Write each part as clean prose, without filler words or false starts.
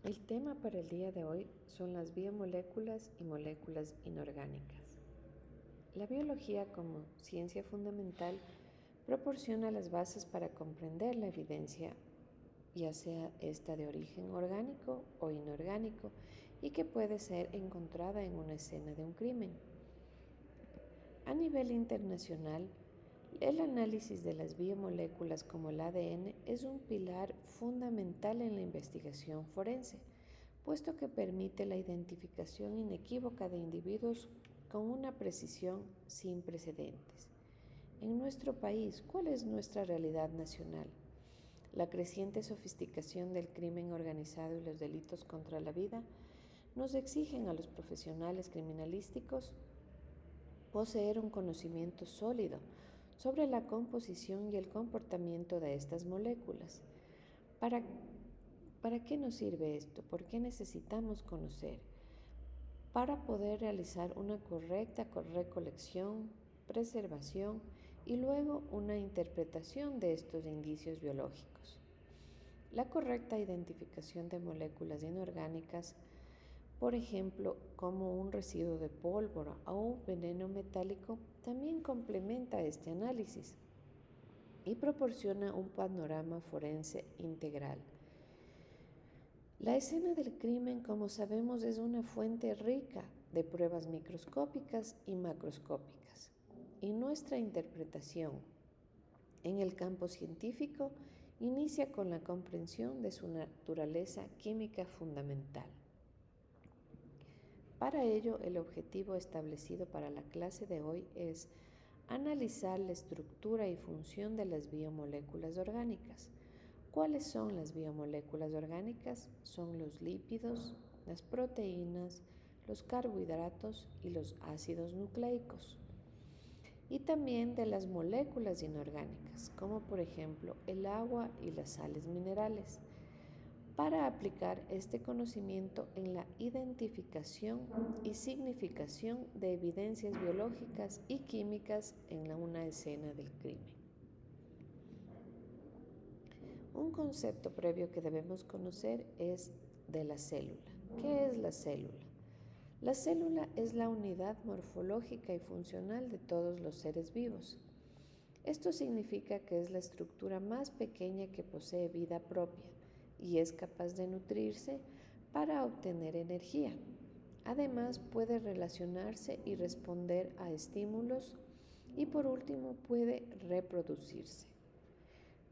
El tema para el día de hoy son las biomoléculas y moléculas inorgánicas. La biología como ciencia fundamental proporciona las bases para comprender la evidencia, ya sea esta de origen orgánico o inorgánico, y que puede ser encontrada en una escena de un crimen. A nivel internacional, el análisis de las biomoléculas como el ADN es un pilar fundamental en la investigación forense, puesto que permite la identificación inequívoca de individuos con una precisión sin precedentes. En nuestro país, ¿cuál es nuestra realidad nacional? La creciente sofisticación del crimen organizado y los delitos contra la vida nos exigen a los profesionales criminalísticos poseer un conocimiento sólido sobre la composición y el comportamiento de estas moléculas. ¿Para, ¿Para qué nos sirve esto? ¿Por qué necesitamos conocer? Para poder realizar una correcta recolección, preservación y luego una interpretación de estos indicios biológicos. La correcta identificación de moléculas inorgánicas, por ejemplo, como un residuo de pólvora o un veneno metálico, también complementa este análisis y proporciona un panorama forense integral. La escena del crimen, como sabemos, es una fuente rica de pruebas microscópicas y macroscópicas, y nuestra interpretación en el campo científico inicia con la comprensión de su naturaleza química fundamental. Para ello, el objetivo establecido para la clase de hoy es analizar la estructura y función de las biomoléculas orgánicas. ¿Cuáles son las biomoléculas orgánicas? Son los lípidos, las proteínas, los carbohidratos y los ácidos nucleicos. Y también de las moléculas inorgánicas, como por ejemplo el agua y las sales minerales, para aplicar este conocimiento en la identificación y significación de evidencias biológicas y químicas en una escena del crimen. Un concepto previo que debemos conocer es de la célula. ¿Qué es la célula? La célula es la unidad morfológica y funcional de todos los seres vivos. Esto significa que es la estructura más pequeña que posee vida propia y es capaz de nutrirse para obtener energía. Además, puede relacionarse y responder a estímulos y por último puede reproducirse.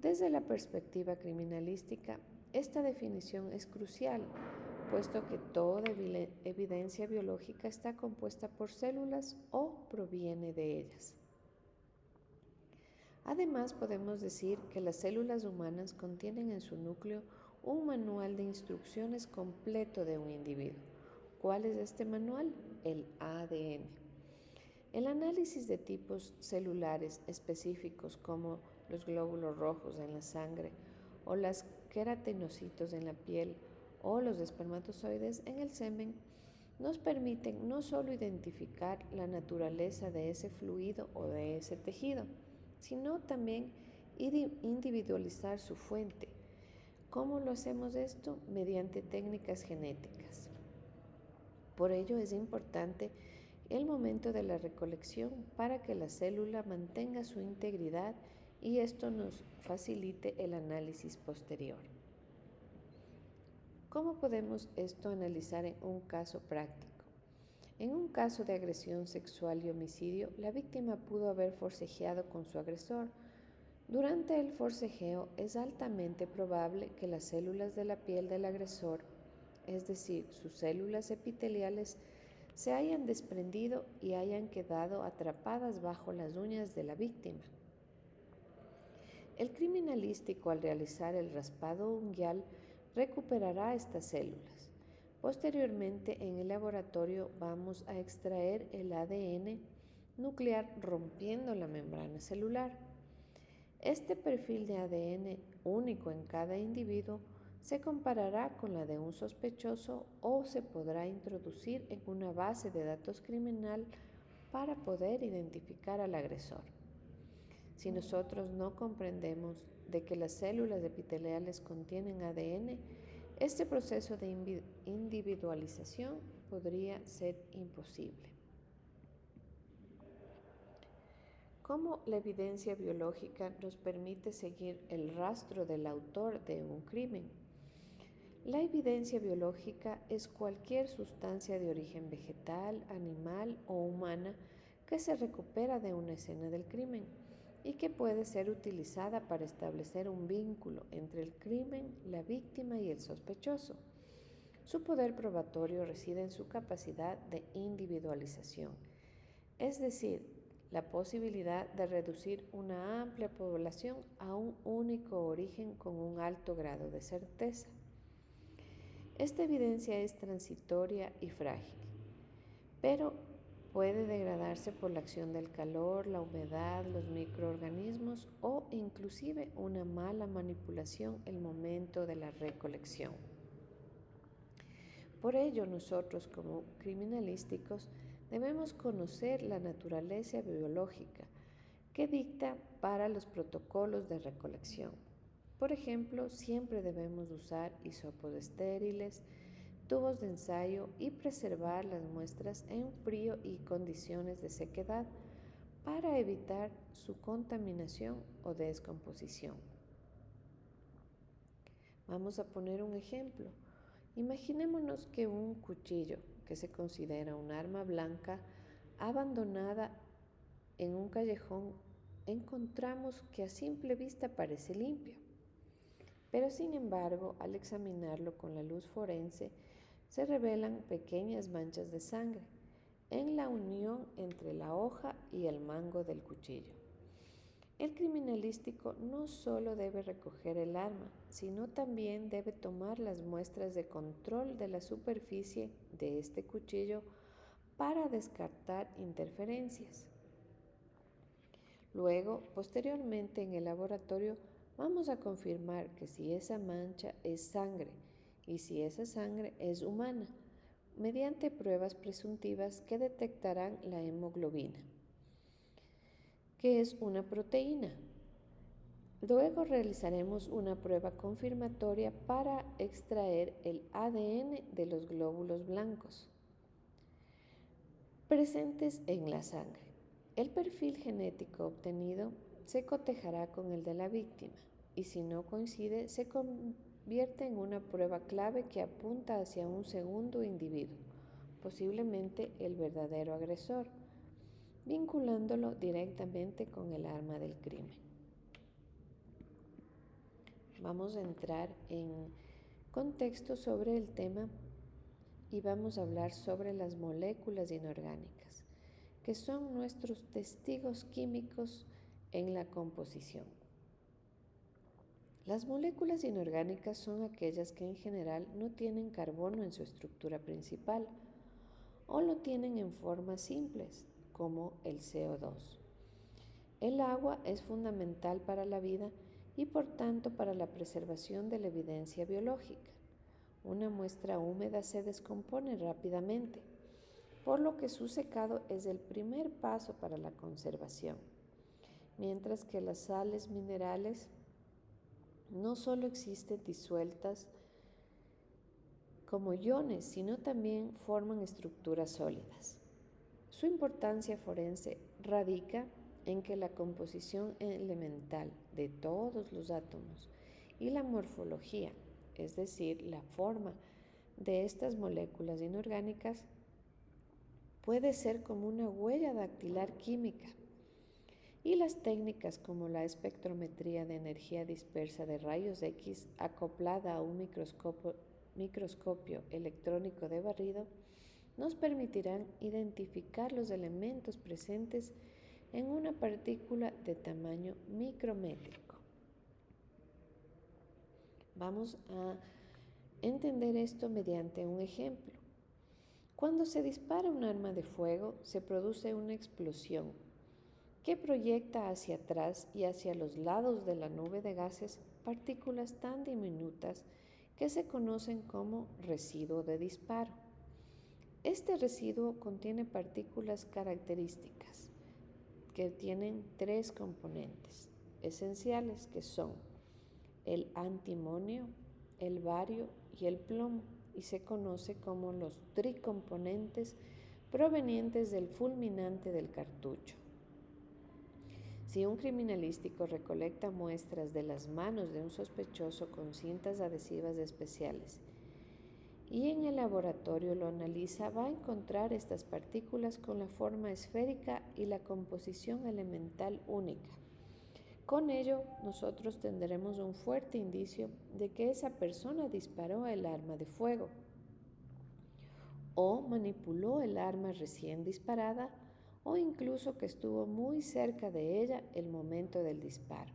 Desde la perspectiva criminalística, esta definición es crucial, puesto que toda evidencia biológica está compuesta por células o proviene de ellas. Además, podemos decir que las células humanas contienen en su núcleo un manual de instrucciones completo de un individuo. ¿Cuál es este manual? El ADN. El análisis de tipos celulares específicos como los glóbulos rojos en la sangre o los queratinocitos en la piel o los espermatozoides en el semen nos permiten no solo identificar la naturaleza de ese fluido o de ese tejido, sino también individualizar su fuente. ¿Cómo lo hacemos esto? Mediante técnicas genéticas. Por ello es importante el momento de la recolección para que la célula mantenga su integridad y esto nos facilite el análisis posterior. ¿Cómo podemos esto analizar en un caso práctico? En un caso de agresión sexual y homicidio, la víctima pudo haber forcejeado con su agresor. Durante el forcejeo es altamente probable que las células de la piel del agresor, es decir, sus células epiteliales, se hayan desprendido y hayan quedado atrapadas bajo las uñas de la víctima. El criminalístico, al realizar el raspado unguial, recuperará estas células. Posteriormente, en el laboratorio vamos a extraer el ADN nuclear rompiendo la membrana celular. Este perfil de ADN único en cada individuo se comparará con la de un sospechoso o se podrá introducir en una base de datos criminal para poder identificar al agresor. Si nosotros no comprendemos de que las células epiteliales contienen ADN, Este proceso de individualización podría ser imposible. ¿Cómo la evidencia biológica nos permite seguir el rastro del autor de un crimen? La evidencia biológica es cualquier sustancia de origen vegetal, animal o humana que se recupera de una escena del crimen y que puede ser utilizada para establecer un vínculo entre el crimen, la víctima y el sospechoso. Su poder probatorio reside en su capacidad de individualización, es decir, la posibilidad de reducir una amplia población a un único origen con un alto grado de certeza. Esta evidencia es transitoria y frágil, pero puede degradarse por la acción del calor, la humedad, los microorganismos o inclusive una mala manipulación en el momento de la recolección. Por ello, nosotros como criminalísticos debemos conocer la naturaleza biológica que dicta para los protocolos de recolección. Por ejemplo, siempre debemos usar hisopos estériles, tubos de ensayo y preservar las muestras en frío y condiciones de sequedad para evitar su contaminación o descomposición. Vamos a poner un ejemplo. Imaginémonos que un cuchillo, que se considera un arma blanca, abandonada en un callejón, encontramos que a simple vista parece limpio. Pero sin embargo, al examinarlo con la luz forense, se revelan pequeñas manchas de sangre en la unión entre la hoja y el mango del cuchillo. El criminalístico no solo debe recoger el arma, sino también debe tomar las muestras de control de la superficie de este cuchillo para descartar interferencias. Luego, posteriormente en el laboratorio, vamos a confirmar que si esa mancha es sangre y si esa sangre es humana, mediante pruebas presuntivas que detectarán la hemoglobina, que es una proteína. Luego realizaremos una prueba confirmatoria para extraer el ADN de los glóbulos blancos presentes en la sangre. El perfil genético obtenido se cotejará con el de la víctima y si no coincide se convierte en una prueba clave que apunta hacia un segundo individuo, posiblemente el verdadero agresor, vinculándolo directamente con el arma del crimen. Vamos a entrar en contexto sobre el tema y vamos a hablar sobre las moléculas inorgánicas, que son nuestros testigos químicos en la composición. Las moléculas inorgánicas son aquellas que en general no tienen carbono en su estructura principal o lo tienen en formas simples, como el CO2. El agua es fundamental para la vida y por tanto para la preservación de la evidencia biológica. Una muestra húmeda se descompone rápidamente, por lo que su secado es el primer paso para la conservación, mientras que las sales minerales no solo existen disueltas como iones, sino también forman estructuras sólidas. Su importancia forense radica en que la composición elemental de todos los átomos y la morfología, es decir, la forma de estas moléculas inorgánicas, puede ser como una huella dactilar química. Y las técnicas como la espectrometría de energía dispersa de rayos X acoplada a un microscopio electrónico de barrido nos permitirán identificar los elementos presentes en una partícula de tamaño micrométrico. Vamos a entender esto mediante un ejemplo. Cuando se dispara un arma de fuego, se produce una explosión que proyecta hacia atrás y hacia los lados de la nube de gases partículas tan diminutas que se conocen como residuo de disparo. Este residuo contiene partículas características que tienen tres componentes esenciales que son el antimonio, el bario y el plomo y se conoce como los tricomponentes provenientes del fulminante del cartucho. Si un criminalístico recolecta muestras de las manos de un sospechoso con cintas adhesivas especiales y en el laboratorio lo analiza, va a encontrar estas partículas con la forma esférica y la composición elemental única. Con ello, nosotros tendremos un fuerte indicio de que esa persona disparó el arma de fuego o manipuló el arma recién disparada o incluso que estuvo muy cerca de ella el momento del disparo.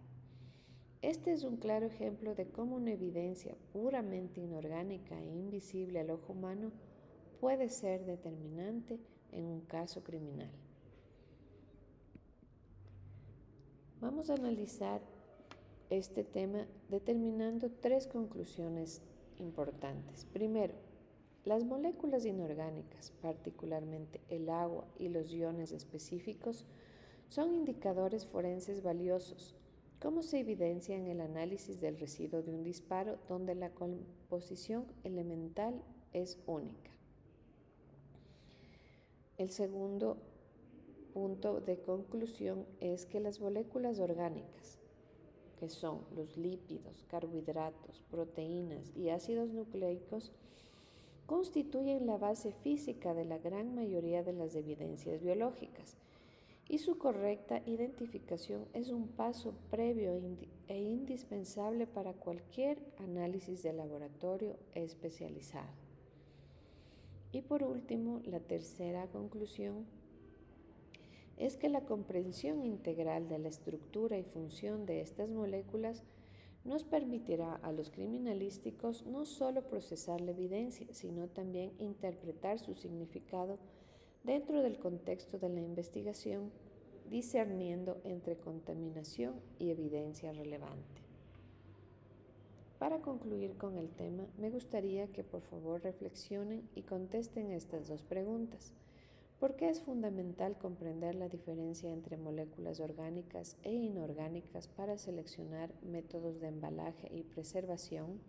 Este es un claro ejemplo de cómo una evidencia puramente inorgánica e invisible al ojo humano puede ser determinante en un caso criminal. Vamos a analizar este tema determinando 3 conclusiones importantes. Primero, las moléculas inorgánicas, particularmente el agua y los iones específicos, son indicadores forenses valiosos, como se evidencia en el análisis del residuo de un disparo donde la composición elemental es única. El segundo punto de conclusión es que las moléculas orgánicas, que son los lípidos, carbohidratos, proteínas y ácidos nucleicos, constituyen la base física de la gran mayoría de las evidencias biológicas y su correcta identificación es un paso previo e indispensable para cualquier análisis de laboratorio especializado. Y por último, la tercera conclusión es que la comprensión integral de la estructura y función de estas moléculas nos permitirá a los criminalísticos no solo procesar la evidencia, sino también interpretar su significado dentro del contexto de la investigación, discerniendo entre contaminación y evidencia relevante. Para concluir con el tema, me gustaría que por favor reflexionen y contesten estas 2 preguntas. ¿Por qué es fundamental comprender la diferencia entre moléculas orgánicas e inorgánicas para seleccionar métodos de embalaje y preservación?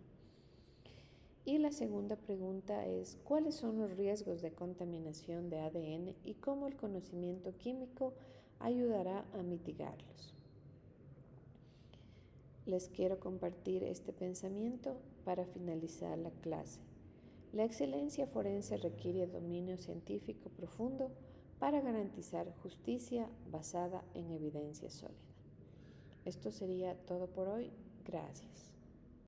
Y la segunda pregunta es, ¿cuáles son los riesgos de contaminación de ADN y cómo el conocimiento químico ayudará a mitigarlos? Les quiero compartir este pensamiento para finalizar la clase. La excelencia forense requiere dominio científico profundo para garantizar justicia basada en evidencia sólida. Esto sería todo por hoy. Gracias.